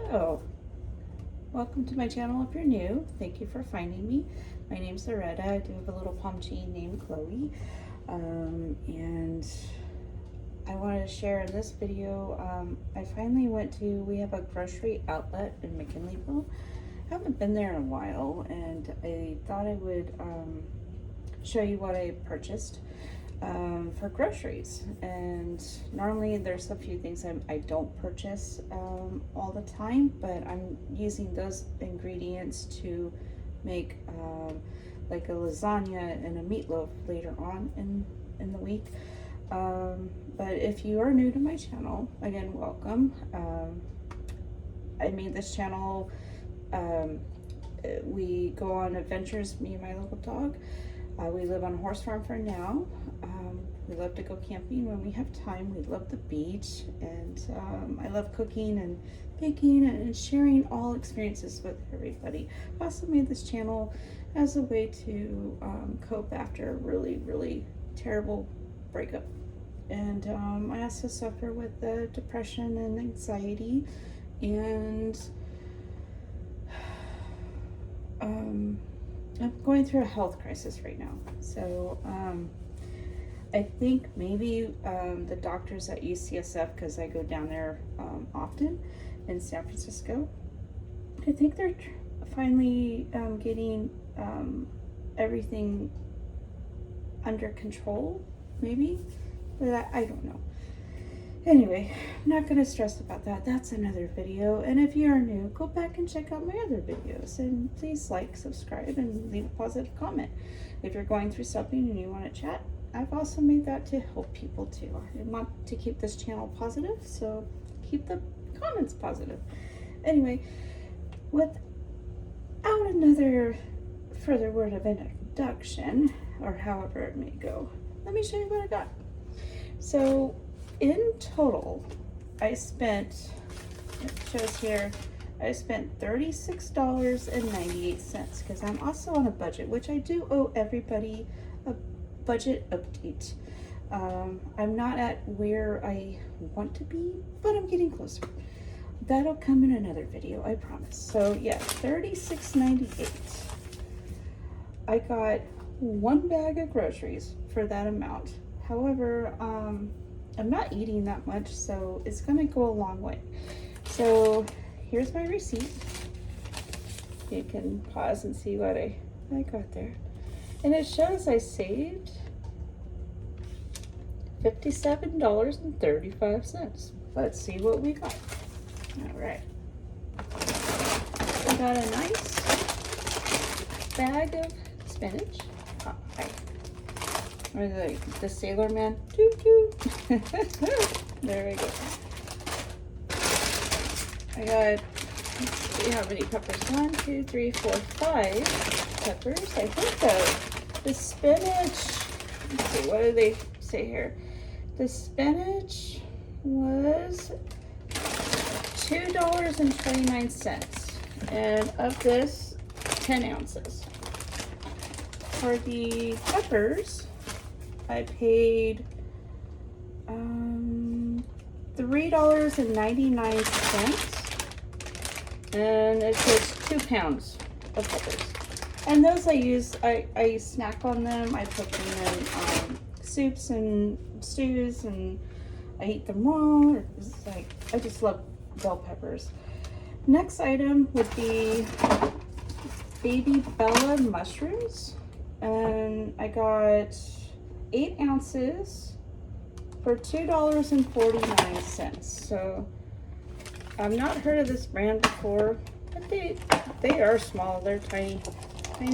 Hello, welcome to my channel if you're new. Thank you for finding me. My name's Loretta. I do have a little Pomchi named Chloe. And I wanted to share in this video, I finally we have a grocery outlet in McKinleyville. I haven't been there in a while, and I thought I would show you what I purchased for groceries. And normally there's a few things I don't purchase all the time, but I'm using those ingredients to make like a lasagna and a meatloaf later on in the week. But if you are new to my channel, again, welcome. I made this channel, we go on adventures, me and my little dog. We live on a horse farm for now. We love to go camping when we have time. We love the beach, and I love cooking and baking and sharing all experiences with everybody. I also made this channel as a way to cope after a really terrible breakup. And I also suffer with depression and anxiety, and I'm going through a health crisis right now. So I think maybe the doctors at UCSF, because I go down there often in San Francisco, I think they're finally getting everything under control, maybe, but I don't know. Anyway, I'm not going to stress about that. That's another video. And if you are new, go back and check out my other videos. And please like, subscribe, and leave a positive comment. If you're going through something and you want to chat, I've also made that to help people too. I want to keep this channel positive, so keep the comments positive. Anyway, without another further word of introduction, or however it may go, let me show you what I got. So in total, I spent, it shows here, I spent $36.98, because I'm also on a budget, which I do owe everybody a budget update. I'm not at where I want to be, but I'm getting closer. That'll come in another video, I promise. So yeah, $36.98. I got one bag of groceries for that amount. However, I'm not eating that much, so it's gonna go a long way. So here's my receipt. You can pause and see what I got there. And it shows I saved $57.35. Let's see what we got. All right. We got a nice bag of spinach. Oh, hi. Or the Sailor Man. Toot toot. There we go. I got, let's see how many peppers. 1, 2, 3, 4, 5 peppers. I think the spinach, let's see, what do they say here? The spinach was $2.29, and of this, 10 ounces. For the peppers, I paid $3.99, and it takes 2 pounds of peppers. And those I snack on them. I put them in soups and stews, and I eat them raw. It's like, I just love bell peppers. Next item would be baby Bella mushrooms, and I got 8 ounces for $2.49. So I've not heard of this brand before, but they are small. They're tiny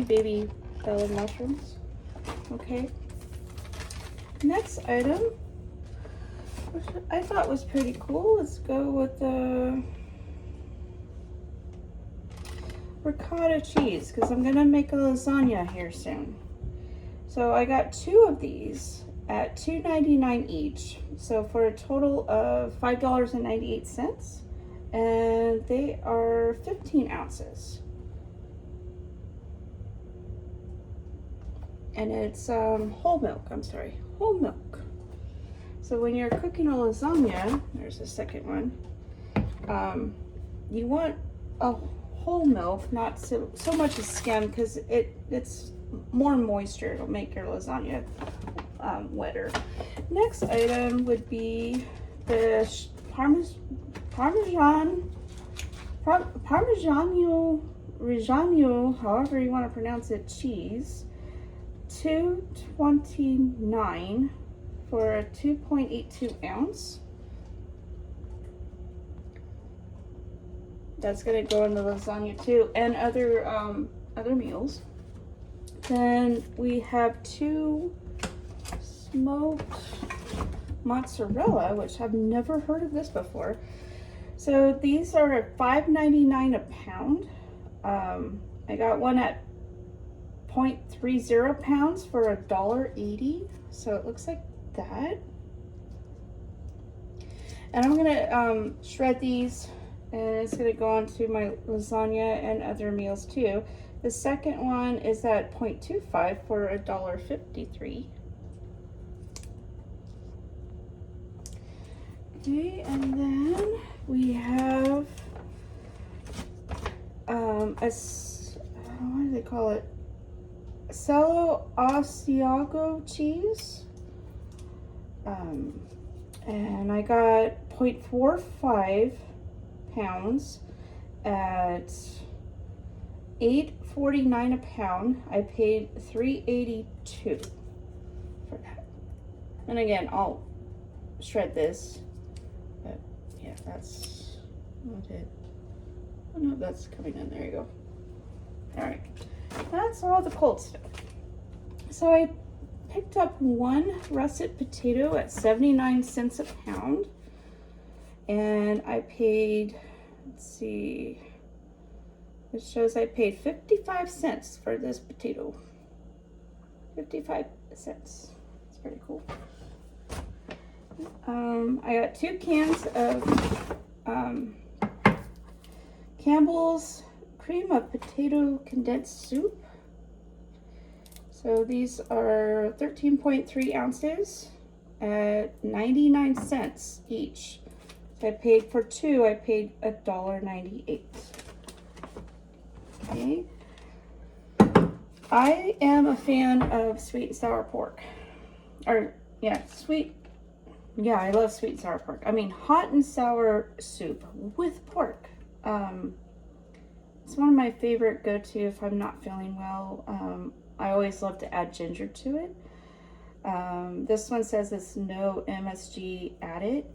baby Bella mushrooms. Okay. Next item, which I thought was pretty cool. Let's go with the ricotta cheese, because I'm gonna make a lasagna here soon. So I got 2 of these at $2.99 each, so for a total of $5.98, and they are 15 ounces. And it's whole milk. So when you're cooking a lasagna, there's a second one, you want a whole milk, not so much a skim, because it's more moisture. It'll make your lasagna wetter. Next item would be the Parmigiano Reggiano, however you want to pronounce it, cheese. $2.29 for a 2.82 ounce. That's gonna go in the lasagna too, and other meals. Then we have 2 smoked mozzarella, which I've never heard of this before. So these are $5.99 a pound. I got one at 0.30 pounds for $1.80. So it looks like that. And I'm gonna shred these, and it's gonna go onto my lasagna and other meals too. The second one is at 0.25 for $1.53. Okay, and then we have what do they call it? Cello Asiago cheese. And I got 0.45 pounds at $8.49 a pound. I paid $3.82 for that. And again, I'll shred this. But yeah, that's not it. Oh no, that's coming in. There you go. All right, that's all the cold stuff. So I picked up one russet potato at 79 cents a pound, and I paid, let's see, it shows I paid 55 cents for this potato. 55 cents. It's pretty cool. I got 2 cans of Campbell's cream of potato condensed soup. So these are 13.3 ounces at 99 cents each. So I paid for 2, I paid $1.98. Okay. I am a fan of sweet and sour pork. I love sweet and sour pork. I mean, hot and sour soup with pork. It's one of my favorite go-to if I'm not feeling well. I always love to add ginger to it. This one says it's no MSG added.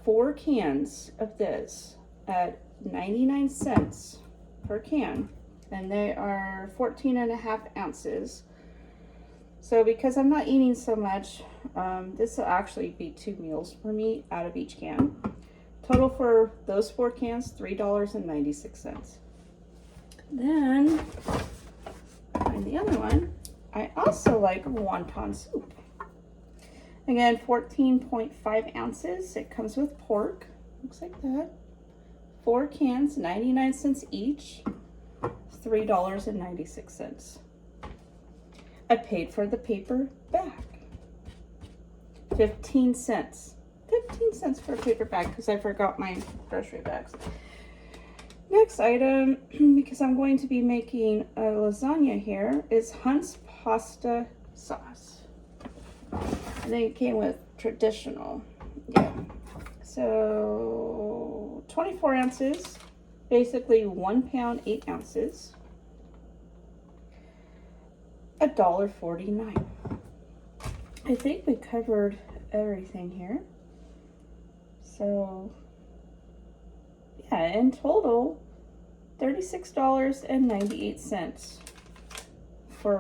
4 cans of this at 99 cents per can, and they are 14.5 ounces. So because I'm not eating so much, this will actually be 2 meals for me out of each can. Total for those 4 cans, $3.96. Then, and the other one, I also like wonton soup. Again, 14.5 ounces. It comes with pork. Looks like that. 4 cans, 99 cents each. $3.96. I paid for the paper bag. 15 cents. 15 cents for a paper bag because I forgot my grocery bags. Next item, because I'm going to be making a lasagna here, is Hunt's pasta sauce. I think it came with traditional. Yeah. So 24 ounces, basically 1 pound, 8 ounces. $1.49. I think we covered everything here. So yeah, in total, $36.98 for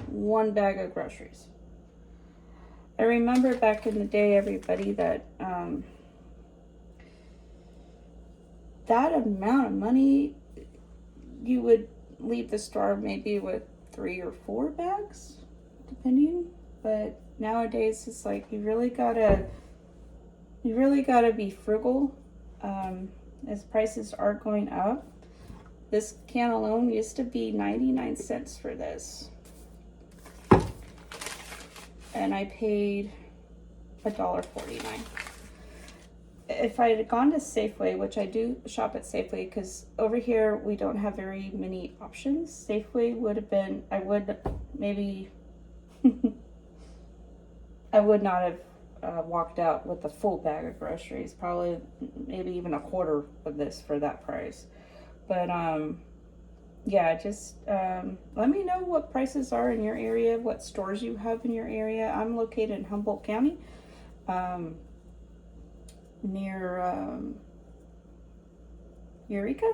1 bag of groceries. I remember back in the day, everybody, that that amount of money, you would leave the store maybe with 3 or 4 bags, depending. But nowadays, it's like you really gotta be frugal, as prices are going up. This can alone used to be 99 cents for this, and I paid $1.49. if I had gone to Safeway, which I do shop at Safeway because over here we don't have very many options, Safeway would have been, I would maybe, I would not have walked out with a full bag of groceries, probably maybe even a quarter of this for that price. But yeah, just let me know what prices are in your area, what stores you have in your area. I'm located in Humboldt County, near Eureka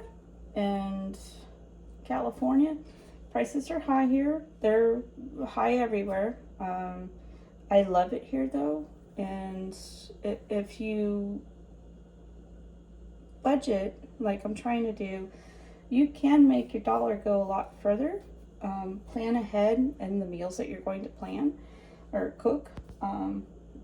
and California. Prices are high here. They're high everywhere. I love it here though, and if you budget like I'm trying to do, you can make your dollar go a lot further. Plan ahead in the meals that you're going to plan or cook.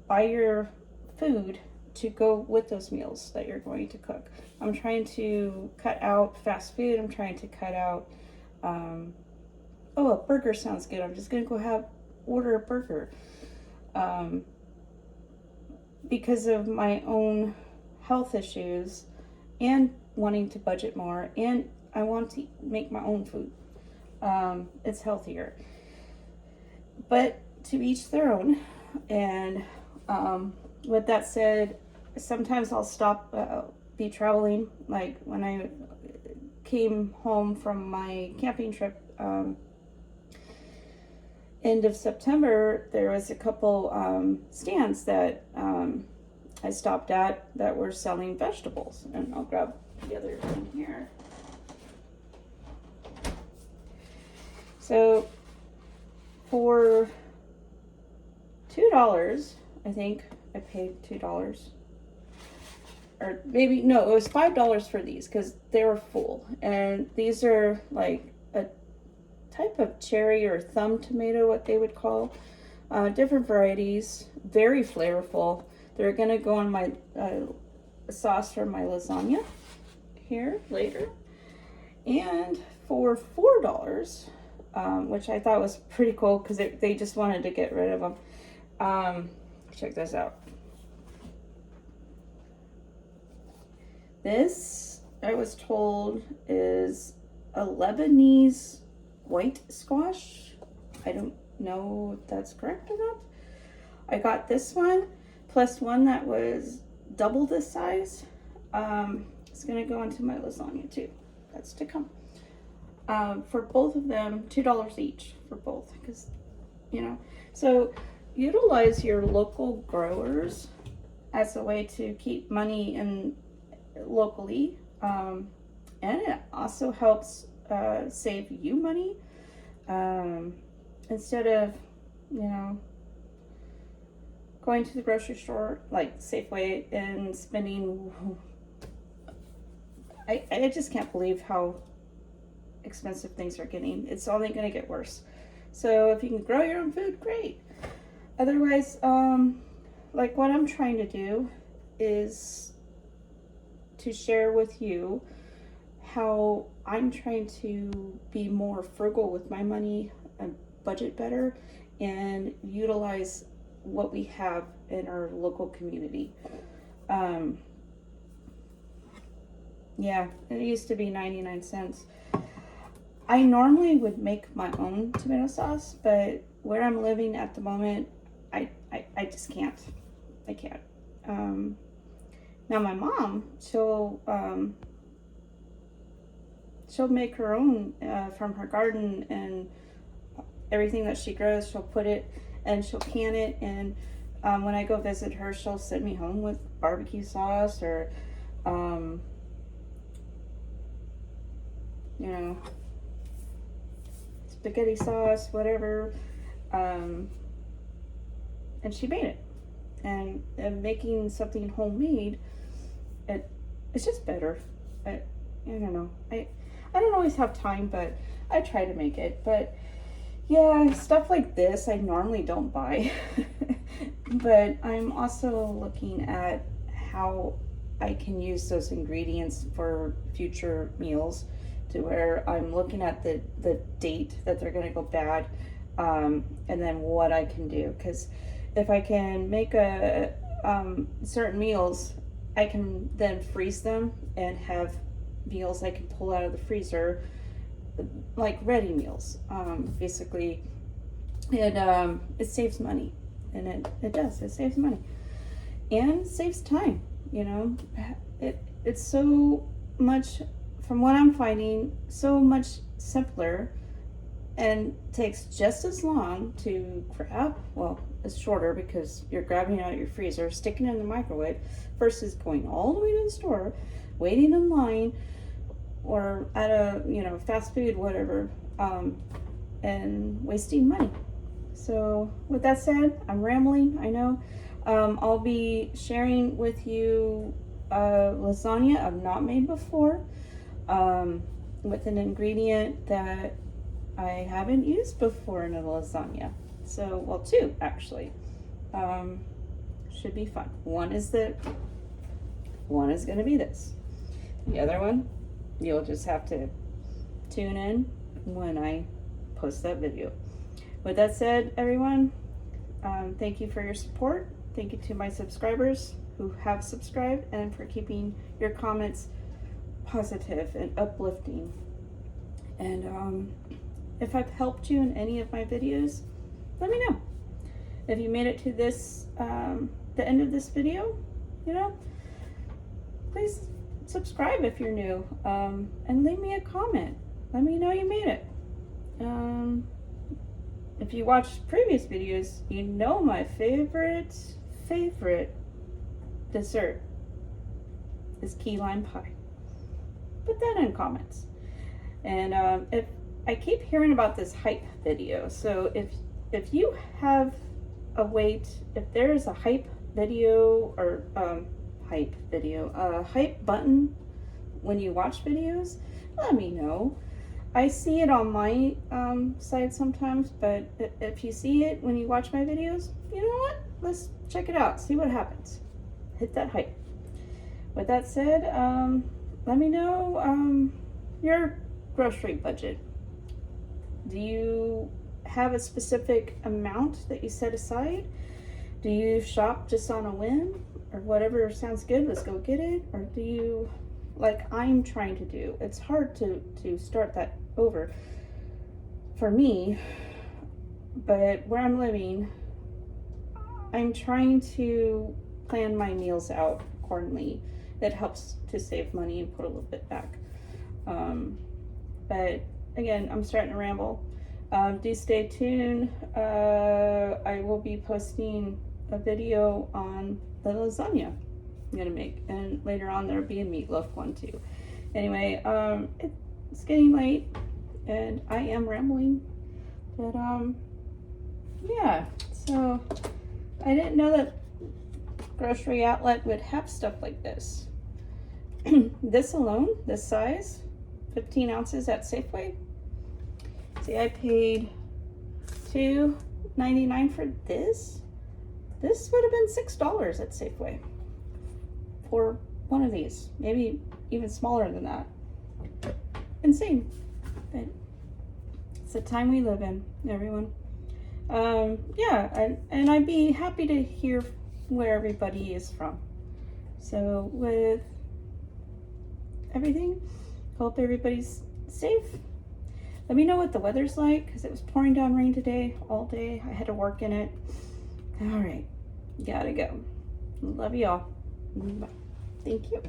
Buy your food to go with those meals that you're going to cook. I'm trying to cut out fast food. I'm trying to cut out, oh, a burger sounds good. I'm just gonna go order a burger. Because of my own health issues and wanting to budget more, and I want to make my own food. It's healthier. But to each their own. And with that said, sometimes I'll stop, be traveling. Like when I came home from my camping trip, end of September, there was a couple stands that I stopped at that were selling vegetables. And I'll grab the other thing here. So for $2, I think I paid $2. Or maybe, no, it was $5 for these because they were full. And these are like a type of cherry or thumb tomato, what they would call. Different varieties, very flavorful. They're gonna go on my sauce for my lasagna here later. And for $4, which I thought was pretty cool because they just wanted to get rid of them. Check this out. This, I was told, is a Lebanese white squash. I don't know if that's correct or not. I got this one plus one that was double this size. It's gonna go into my lasagna too. That's to come. For both of them, $2 each for both, because so utilize your local growers as a way to keep money in locally, and it also helps save you money, instead of going to the grocery store like Safeway and spending. I just can't believe how expensive things are getting. It's only going to get worse. So if you can grow your own food, great. Otherwise, like what I'm trying to do is to share with you how I'm trying to be more frugal with my money and budget better and utilize what we have in our local community. Yeah, it used to be 99 cents. I normally would make my own tomato sauce, but where I'm living at the moment, I just can't. I can't. Now my mom, she'll make her own from her garden, and everything that she grows, she'll put it and she'll can it. And when I go visit her, she'll send me home with barbecue sauce or spaghetti sauce, whatever. And she made it. And making something homemade, it's just better. I don't know. I don't always have time, but I try to make it. But yeah, stuff like this I normally don't buy. But I'm also looking at how I can use those ingredients for future meals, to where I'm looking at the date that they're going to go bad, and then what I can do. Because if I can make certain meals I can then freeze them and have meals I can pull out of the freezer, like ready meals, basically. And it saves money, and it does, it saves money and saves time, you know. It's so much, from what I'm finding, so much simpler, and takes just as long to grab. Well, it's shorter because you're grabbing it out of your freezer, sticking it in the microwave, versus going all the way to the store, waiting in line, or at a, you know, fast food, whatever, and wasting money. So with that said, I'm rambling, I know. I'll be sharing with you lasagna I've not made before, with an ingredient that I haven't used before in a lasagna. So, well, two actually. Should be fun. One is going to be this. The other one, you'll just have to tune in when I post that video. With that said, everyone, thank you for your support. Thank you to my subscribers who have subscribed, and for keeping your comments positive and uplifting. And if I've helped you in any of my videos, let me know. If you made it to this, the end of this video, you know, please subscribe if you're new, and leave me a comment. Let me know you made it. If you watched previous videos, you know my favorite dessert is key lime pie. Put that in comments. And if I keep hearing about this hype video, so if you have a if there's a hype video, or hype button when you watch videos, let me know. I see it on my side sometimes, but if you see it when you watch my videos, you know what? Let's check it out, see what happens. Hit that hype. With that said, let me know your grocery budget. Do you have a specific amount that you set aside? Do you shop just on a whim, or whatever sounds good, let's go get it? Or do you, like I'm trying to do? It's hard to start that over for me, but where I'm living, I'm trying to plan my meals out accordingly. That helps to save money and put a little bit back. But again, I'm starting to ramble. Do stay tuned. I will be posting a video on the lasagna I'm gonna make, and later on there'll be a meatloaf one too. Anyway, it's getting late and I am rambling, but yeah, so I didn't know that grocery outlet would have stuff like this. This alone, this size, 15 ounces at Safeway. See, I paid $2.99 for this. This would have been $6 at Safeway for one of these, maybe even smaller than that. Insane, but it's the time we live in, everyone. Yeah, and I'd be happy to hear where everybody is from. So with everything, hope everybody's safe. Let me know what the weather's like, because it was pouring down rain today, all day. I had to work in it. All right, gotta go. Love you all. Bye. Thank you.